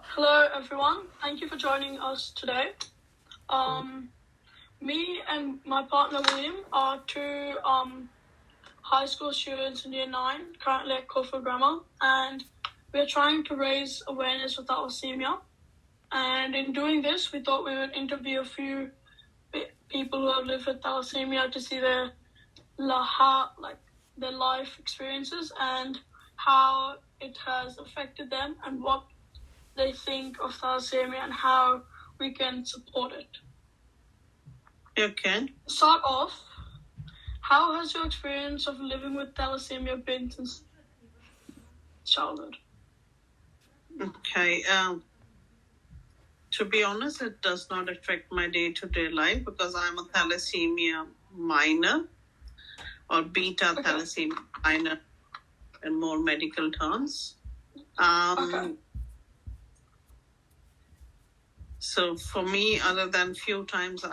Hello, everyone. Thank you for joining us today. Me and my partner William are two high school students in Year 9, currently at Corfu Grammar, and we're trying to raise awareness of thalassemia. And in doing this, we thought we would interview a few people who have lived with thalassemia to see their life experiences and how it has affected them and what they think of thalassemia and how we can support it. Okay. Start off, how has your experience of living with thalassemia been since childhood? Okay. To be honest, it does not affect my day-to-day life because I'm a Thalassemia Minor or beta Thalassemia Minor in more medical terms. So for me, other than few times,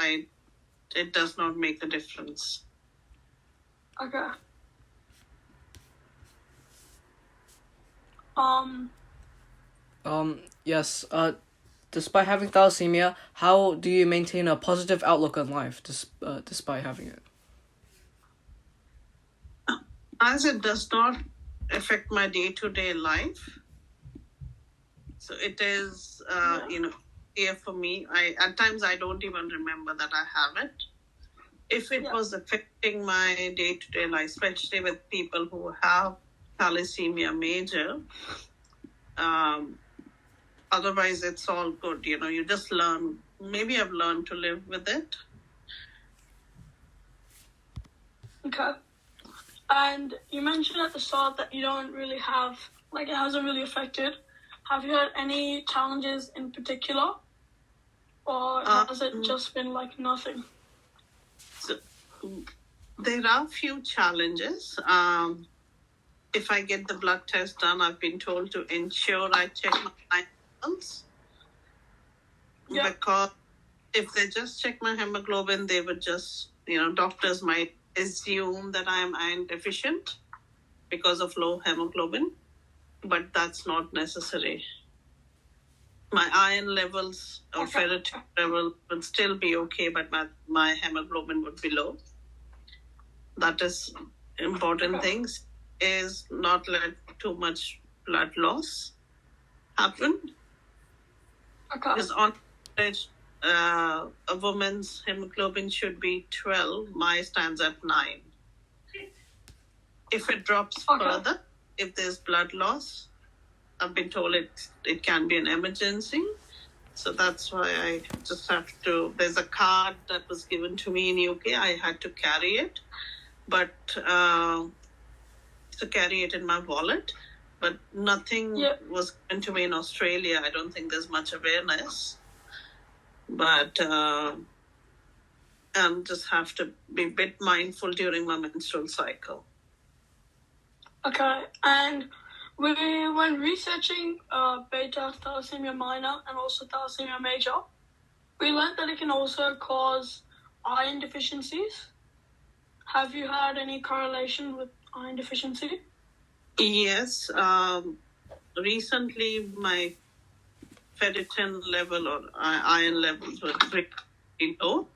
it does not make a difference. Okay. Yes. Despite having thalassemia, how do you maintain a positive outlook on life despite having it? As it does not affect my day-to-day life, so it is, here for me. At times I don't even remember that I have it. If it was affecting my day-to-day life, especially with people who have Thalassemia Major, otherwise it's all good. You just learn. Maybe I've learned to live with it. Okay. And you mentioned at the start that you don't really have, it hasn't really affected. Have you had any challenges in particular? Or has it just been nothing? So, there are a few challenges. If I get the blood test done, I've been told to ensure I check my levels. Because if they just check my hemoglobin, they would just, doctors might assume that I am iron deficient because of low hemoglobin, but that's not necessary. My iron levels or ferritin level would still be okay, but my hemoglobin would be low. That is important things, is not let too much blood loss happen. Because on average, a woman's hemoglobin should be 12. Mine stands at 9. If it drops further, if there's blood loss, I've been told it can be an emergency. So that's why I just have to, there's a card that was given to me in UK. I had to carry it, but to carry it in my wallet. But nothing was given to me in Australia. I don't think there's much awareness. But just have to be a bit mindful during my menstrual cycle. Okay, and when researching beta Thalassemia Minor and also Thalassemia Major, we learned that it can also cause iron deficiencies. Have you had any correlation with iron deficiency? Yes. Recently, my ferritin level or iron levels were pretty low.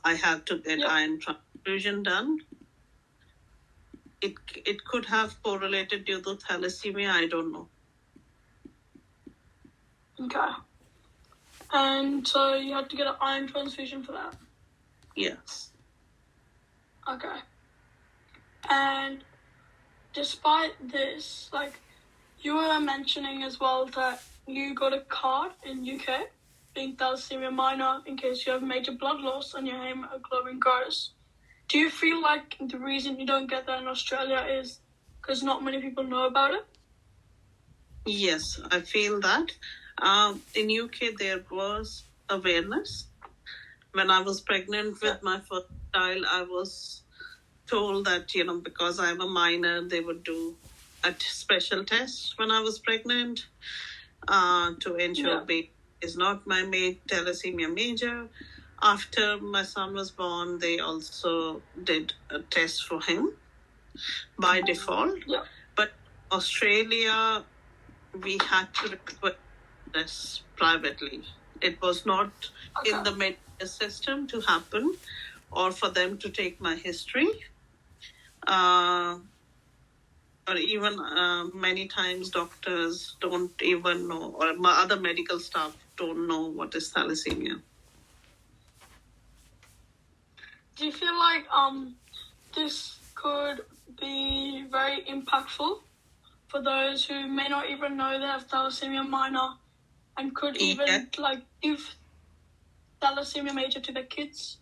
I had to get iron transfusion done. It could have correlated due to thalassemia. I don't know. Okay. And so you had to get an iron transfusion for that? Yes. Okay. And despite this, you were mentioning as well that you got a card in UK, being Thalassemia Minor, in case you have major blood loss and your hemoglobin goes. Do you feel like the reason you don't get that in Australia is because not many people know about it? Yes, I feel that. In UK, there was awareness. When I was pregnant with my first child, I was told that, because I'm a minor, they would do a special test when I was pregnant to ensure baby is not my thalassemia major. After my son was born, they also did a test for him by default. Yeah. But Australia, we had to request this privately. It was not in the medical system to happen or for them to take my history. Or even many times doctors don't even know, or my other medical staff don't know what is thalassemia. Do you feel like this could be very impactful for those who may not even know they have thalassemia minor and could even like give thalassemia major to their kids?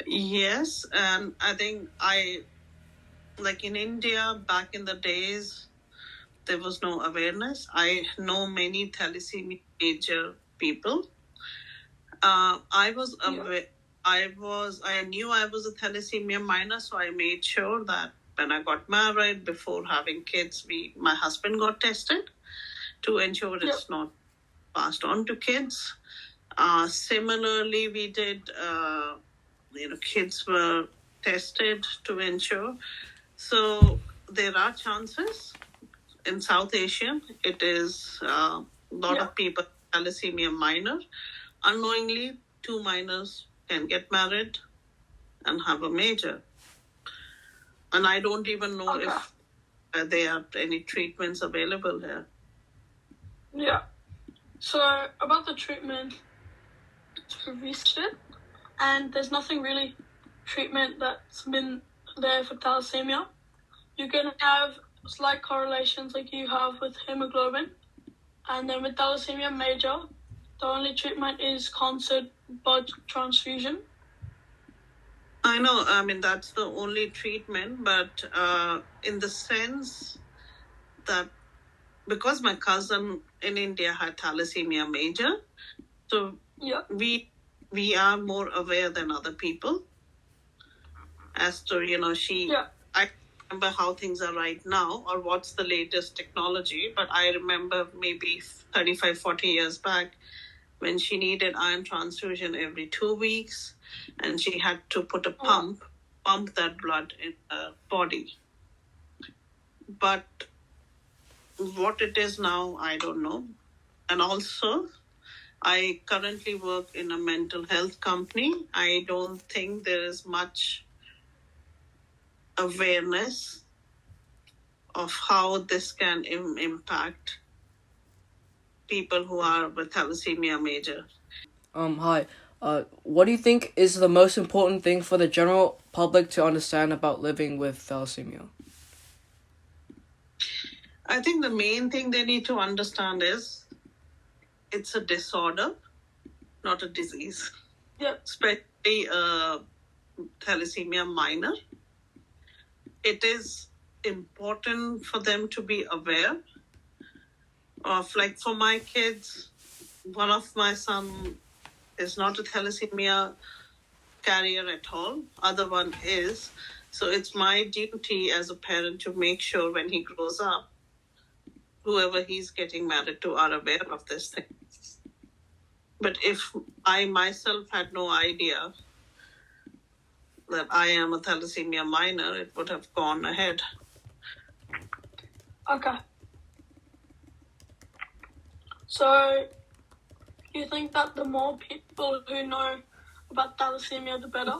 Yes, and I think like in India back in the days, there was no awareness. I know many thalassemia major people. I was aware. I knew I was a thalassemia minor, so I made sure that when I got married, before having kids, my husband got tested to ensure it's not passed on to kids. Similarly, we did, kids were tested to ensure. So there are chances. In South Asia, it is a lot of people thalassemia minor. Unknowingly, 2 minors can get married and have a major. And I don't even know if there are any treatments available here. Yeah. So about the treatment, we've researched it, and there's nothing really treatment that's been there for thalassemia. You can have slight correlations like you have with hemoglobin, and then with thalassemia major, the only treatment is constant blood transfusion. I know, I mean, that's the only treatment, but in the sense that because my cousin in India had thalassemia major, so we are more aware than other people as to, I remember how things are right now or what's the latest technology, but I remember maybe 35, 40 years back when she needed iron transfusion every 2 weeks and she had to put a pump that blood in her body. But what it is now, I don't know. And also, I currently work in a mental health company. I don't think there is much awareness of how this can impact people who are with thalassemia major. Hi. What do you think is the most important thing for the general public to understand about living with thalassemia? I think the main thing they need to understand is it's a disorder, not a disease. Yeah. Especially thalassemia minor. It is important for them to be aware of, like for my kids, one of my son is not a thalassemia carrier at all. Other one is. So it's my duty as a parent to make sure when he grows up, whoever he's getting married to are aware of this thing. But if I myself had no idea that I am a thalassemia minor, it would have gone ahead. Okay. So, you think that the more people who know about thalassemia, the better?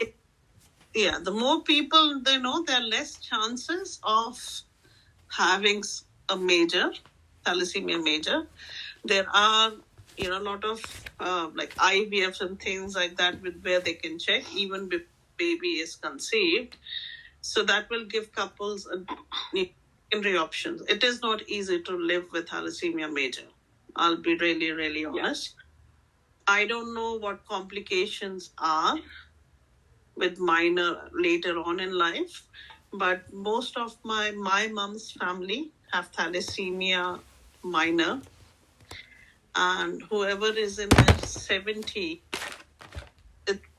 Yeah, the more people they know, there are less chances of having a major, thalassemia major. There are, a lot of like IVFs and things like that where they can check even before baby is conceived. So that will give couples secondary options. It is not easy to live with thalassemia major. I'll be really, really honest. I don't know what complications are with minor later on in life, but most of my mom's family have thalassemia minor, and whoever is in their 70,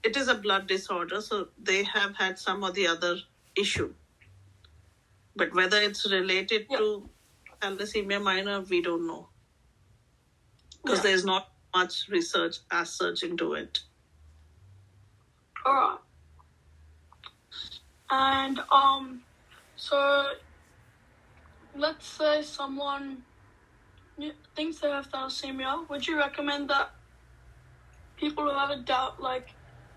it is a blood disorder, so they have had some or the other issue. But whether it's related to thalassemia minor, we don't know. Because there's not much research as such into it. All right. And so let's say someone thinks they have thalassemia, would you recommend that people who have a doubt, like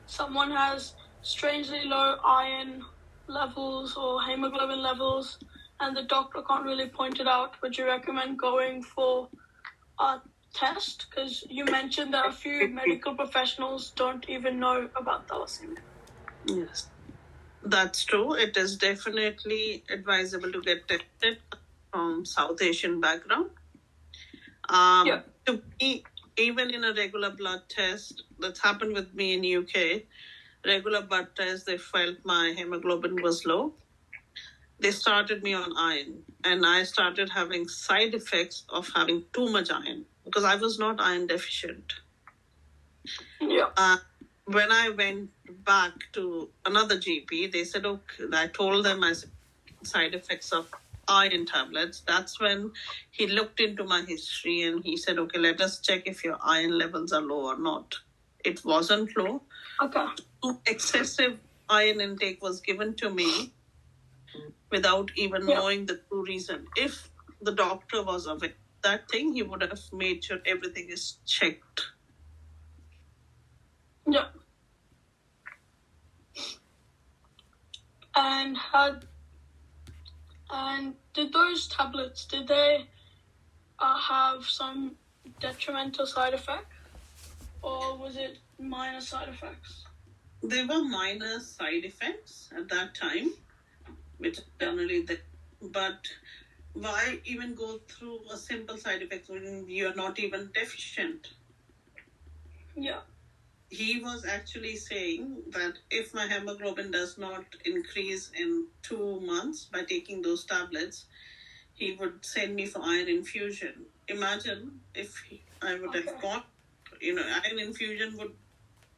someone has strangely low iron levels or hemoglobin levels and the doctor can't really point it out, would you recommend going for a test? Because you mentioned that a few medical professionals don't even know about thalassemia. Yes, that's true. It is definitely advisable to get tested from South Asian background. To be even in a regular blood test, that's happened with me in UK. Regular blood test, they felt my hemoglobin was low. They started me on iron, and I started having side effects of having too much iron because I was not iron deficient. When I went back to another GP, they said, okay, I told them I said, side effects of iron tablets. That's when he looked into my history and he said, okay, let us check if your iron levels are low or not. It wasn't low. Okay. Excessive iron intake was given to me without even knowing the true reason. If the doctor was aware of that thing, he would have made sure everything is checked. Yeah. And did those tablets, did they have some detrimental side effects, or was it minor side effects? There were minor side effects at that time, which generally, but why even go through a simple side effect when you're not even deficient? Yeah. He was actually saying that if my hemoglobin does not increase in 2 months by taking those tablets, he would send me for iron infusion. Imagine if I would have got, iron infusion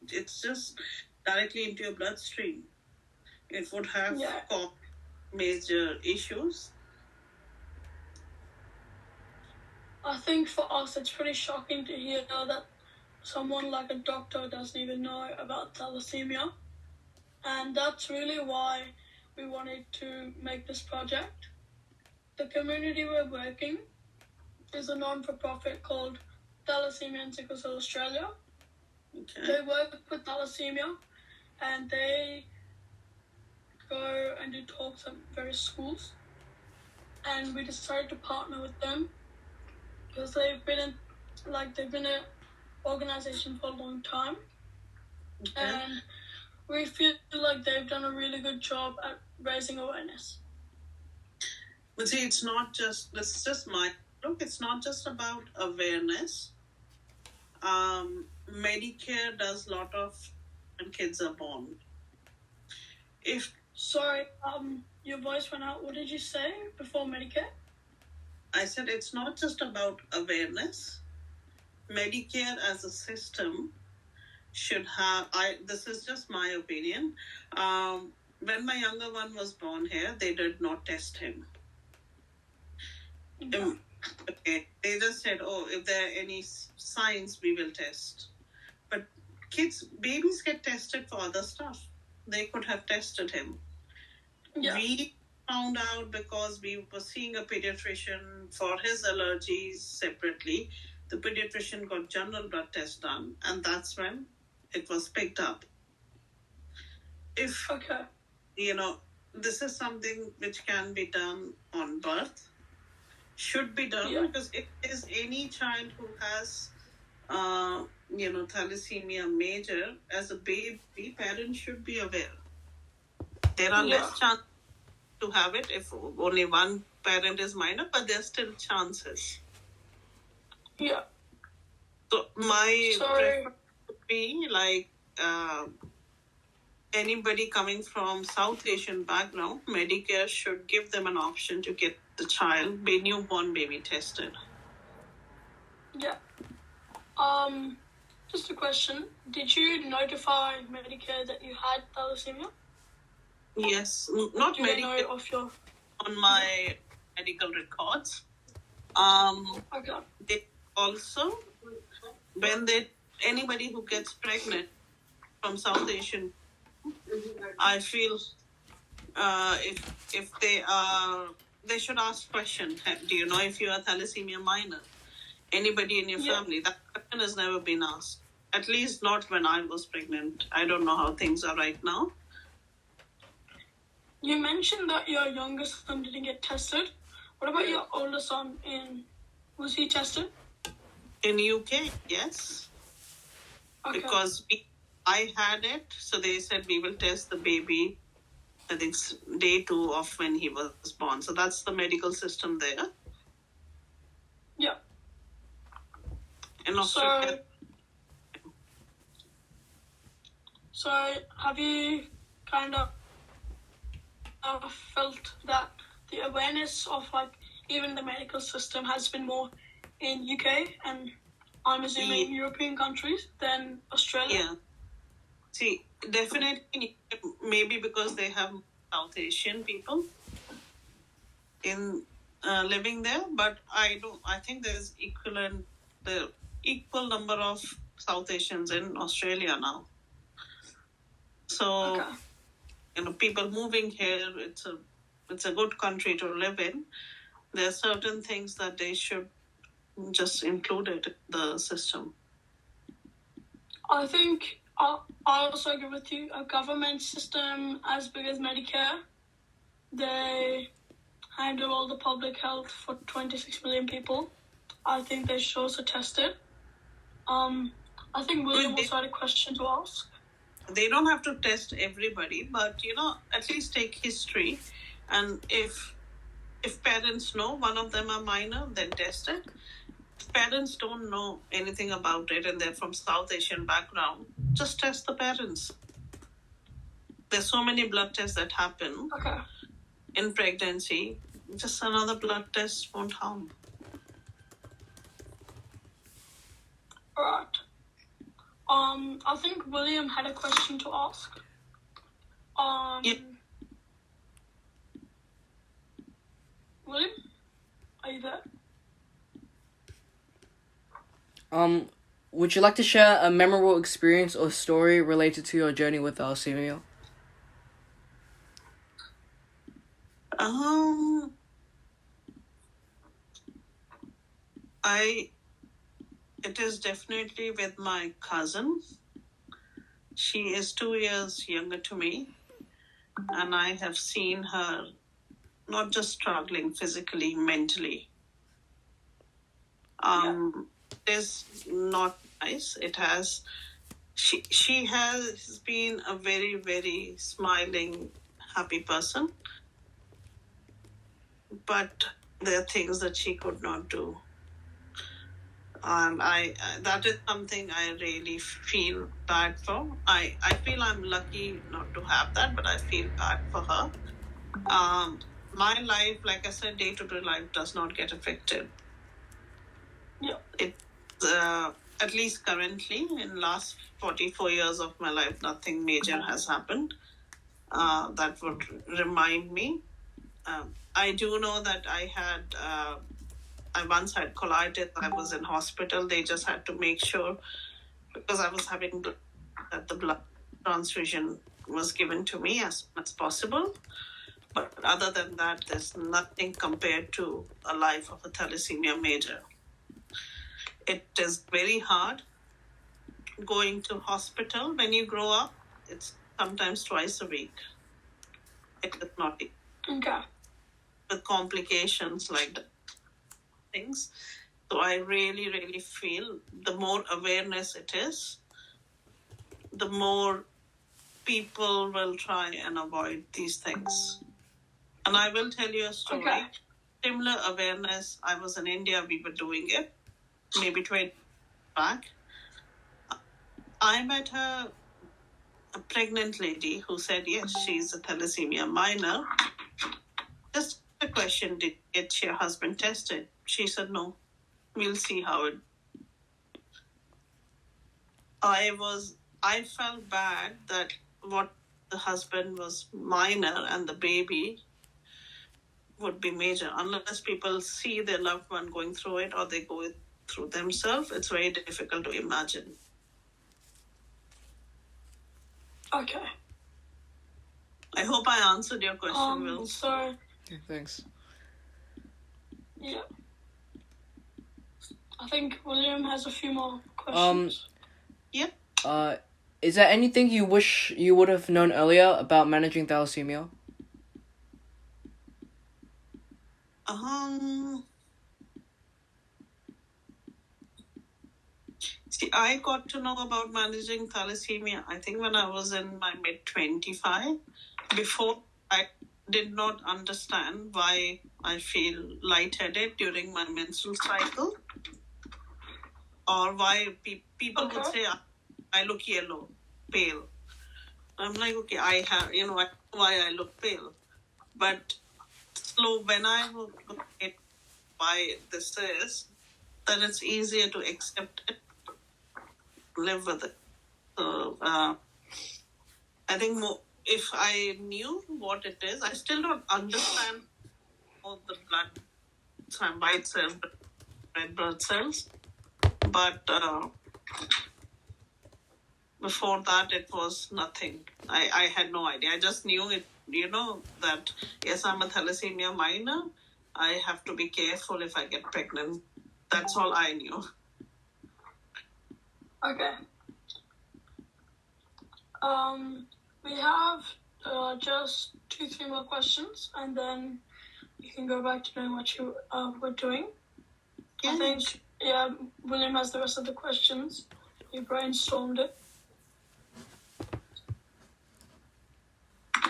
it's just directly into your bloodstream. It would have caused major issues. I think for us it's pretty shocking to hear that someone like a doctor doesn't even know about thalassemia. And that's really why we wanted to make this project. The community we're working is a non-for-profit called Thalassemia and Sickle Cell Australia. Okay. They work with thalassemia and they go and do talks at various schools. And we decided to partner with them because they've been an organization for a long time. Okay. And we feel like they've done a really good job at raising awareness. But see, it's not just about awareness. Medicare does a lot of when kids are born. Sorry, your voice went out. What did you say before Medicare? I said it's not just about awareness. Medicare as a system should have, this is just my opinion. When my younger one was born here, they did not test him. Okay, they just said, if there are any signs, we will test. But babies get tested for other stuff. They could have tested him. Yeah. We found out because we were seeing a pediatrician for his allergies separately. The pediatrician got general blood test done, and that's when it was picked up. This is something which can be done on birth, should be done, because if there's any child who has, thalassemia major, as a baby, parents should be aware. There are less chances to have it if only one parent is minor, but there are still chances. Yeah. So my preference would be anybody coming from South Asian background, Medicare should give them an option to get the newborn baby tested. Yeah. Just a question. Did you notify Medicare that you had thalassemia? Yes. Not Medicare. On my medical records. Okay. They also, when anybody who gets pregnant from South Asian, I feel if they should ask question. Do you know if you are Thalassemia Minor? anybody in your Yeah. family? That question has never been asked. At least not when I was pregnant. I don't know how things are right now. You mentioned that your youngest son didn't get tested. What about your older son? Was he tested? In UK, yes. Okay. Because I had it, so they said we will test the baby, I think day 2 of when he was born. So that's the medical system there. Yeah. In Australia. So have you kind of felt that the awareness of like even the medical system has been more in UK and I'm assuming European countries than Australia? Yeah. See, definitely maybe because they have South Asian people in living there, but I think there's the equal number of South Asians in Australia now. So, people moving here, it's a good country to live in. There are certain things that they should just include it in the system. I think I also agree with you. A government system as big as Medicare, they handle all the public health for 26 million people. I think they should also test it. I think William also had a question to ask. They don't have to test everybody, but at least take history, and if parents know one of them are minor, then test it. If parents don't know anything about it and they're from South Asian background, just test the parents. There's so many blood tests that happen in pregnancy. Just another blood test won't harm. Right. I think William had a question to ask. William, are you there? Would you like to share a memorable experience or story related to your journey with thalassemia? It is definitely with my cousin. She is 2 years younger to me, and I have seen her not just struggling physically, mentally. It is not nice. She has been a very, very smiling, happy person, but there are things that she could not do. And that is something I really feel bad for. I feel I'm lucky not to have that, but I feel bad for her. My life, like I said, day-to-day life does not get affected. Yeah. At least currently, in last 44 years of my life, nothing major has happened. That would remind me. I do know that I once had colitis. I was in hospital. They just had to make sure, because I was having that the blood transfusion was given to me as soon as possible. But other than that, there's nothing compared to a life of a thalassemia major. It is very hard going to hospital when you grow up. It's sometimes twice a week. It is not easy. Okay. With complications like that. Things. So I really, really feel the more awareness it is, the more people will try and avoid these things. And I will tell you a story. Okay. Similar awareness. I was in India. We were doing it maybe 20 years back. I met a pregnant lady who said, yes, she's a Thalassemia Minor. Just a question, did you get your husband tested? She said, no, we'll see how it... I felt bad that what the husband was minor and the baby would be major. Unless people see their loved one going through it or they go through themselves, it's very difficult to imagine. Okay. I hope I answered your question, Will. So... Yeah, thanks. Yeah. I think William has a few more questions. Yep. Is there anything you wish you would have known earlier about managing thalassemia? See, I got to know about managing thalassemia, I think, when I was in my mid-25. Before, I did not understand why I feel lightheaded during my menstrual cycle, or why people would say I look yellow, pale. I'm like, okay, I know why I look pale. But when I will get why this is, then it's easier to accept it, live with it. So I think if I knew what it is, I still don't understand all the white cells, red blood cells. But before that, it was nothing. I had no idea. I just knew it, that yes, I'm a Thalassemia Minor. I have to be careful if I get pregnant. That's all I knew. Okay. We have just 2-3 more questions, and then you can go back to doing what you were doing. Yeah. I think, William has the rest of the questions. You brainstormed it.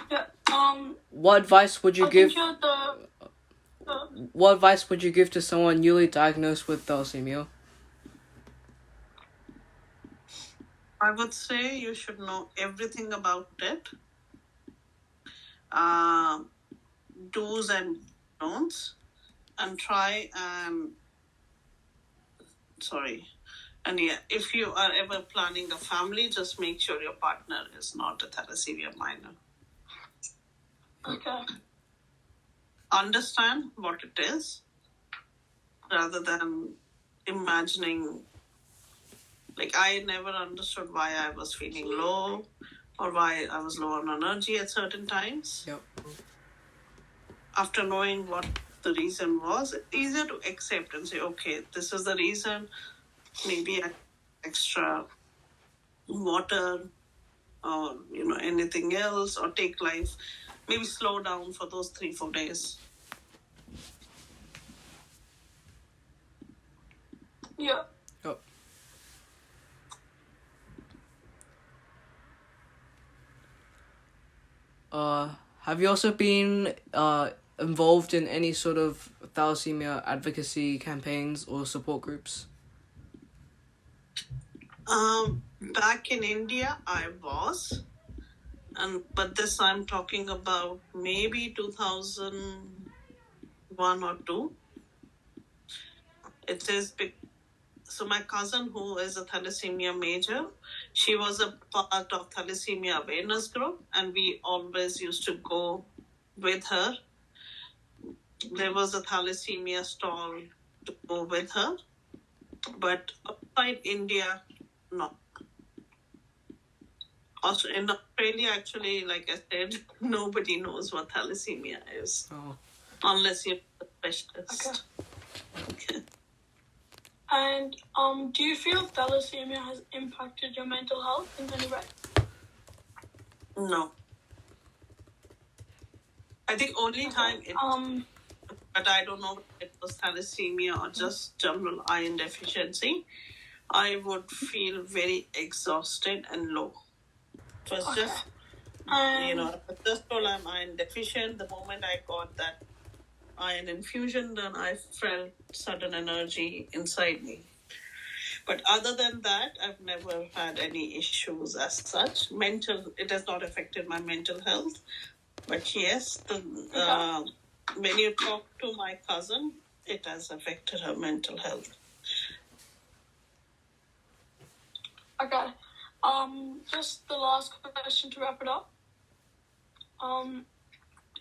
Yeah. What advice would you give? Think What advice would you give to someone newly diagnosed with thalassemia? I would say you should know everything about it. Do's and don'ts, and try and if you are ever planning a family, just make sure your partner is not a Thalassemia Minor. Okay. Understand what it is rather than imagining. Like, I never understood why I was feeling low or why I was low on energy at certain times. Yep. After knowing what the reason was, it's easier to accept and say, okay, this is the reason. Maybe extra water or, anything else, or take life. Maybe slow down for those 3-4 days. Yeah. Have you also been involved in any sort of thalassemia advocacy campaigns or support groups? Back in India, I was, but this I'm talking about maybe 2001 or 2. It is so my cousin, who is a thalassemia major, she was a part of Thalassemia awareness group, and we always used to go with her. There was a thalassemia stall to go with her, but outside India, no. Also in Australia, actually, like I said, nobody knows what thalassemia is unless you're a specialist. Okay. And do you feel thalassemia has impacted your mental health in any way? No. I think only time but I don't know if it was thalassemia or just general iron deficiency, I would feel very exhausted and low. It was just, just told I'm iron deficient. The moment I got that iron infusion, then I felt sudden energy inside me. But other than that, I've never had any issues as such. It has not affected my mental health. But yes, when you talk to my cousin, it has affected her mental health. Okay. Just the last question to wrap it up.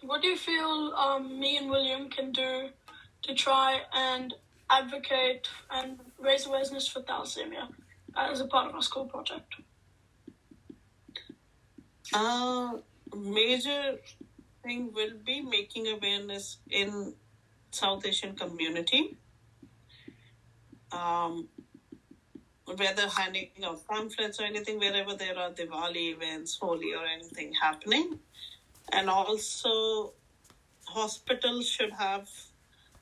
What do you feel me and William can do to try and advocate and raise awareness for thalassemia as a part of our school project? Major thing will be making awareness in South Asian community. whether handing out pamphlets or anything, wherever there are Diwali events, Holi or anything happening. And also, hospitals should have,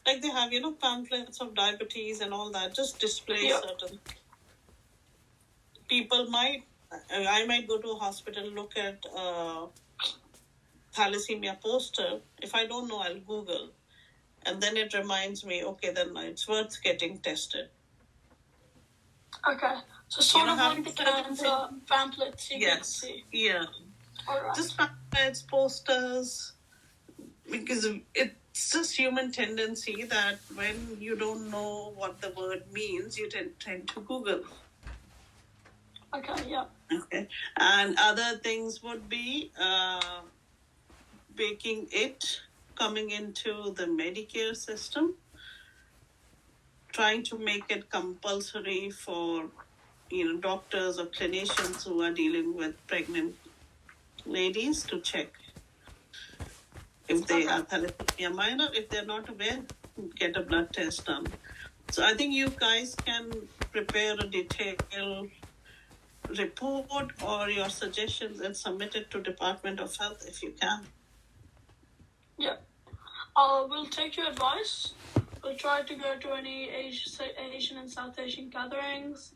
like they have, pamphlets of diabetes and all that, just display certain. I might go to a hospital, look at thalassemia poster. If I don't know, I'll Google. And then it reminds me, okay, then it's worth getting tested. Okay. So sort of like the pamphlets you get to see. Yeah. All right. Just pamphlets, posters, because it's just human tendency that when you don't know what the word means, you tend to Google. Okay, yeah. Okay. And other things would be coming into the Medicare system, trying to make it compulsory for doctors or clinicians who are dealing with pregnant ladies to check if they are Thalassemia Minor. If they're not aware, get a blood test done. So I think you guys can prepare a detailed report or your suggestions and submit it to Department of Health if you can. Yeah. We'll take your advice. We'll try to go to any Asian and South Asian gatherings.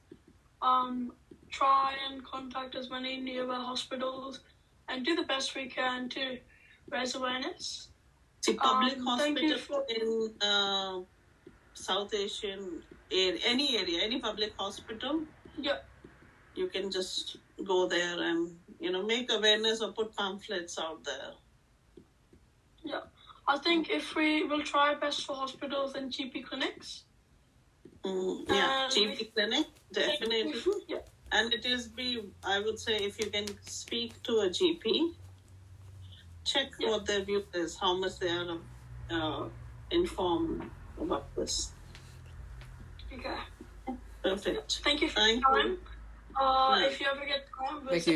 Try and contact as many nearby hospitals and do the best we can to raise awareness. See, public hospital in South Asian, any area, any public hospital. Yeah. You can just go there and, make awareness or put pamphlets out there. Yeah. I think if we will try best for hospitals and GP clinics. GP clinic, definitely. Yeah. And I would say, if you can speak to a GP, check what their view is, how much they are informed about this. Okay. Perfect. Thank you for your time. If you ever get time, Thank you.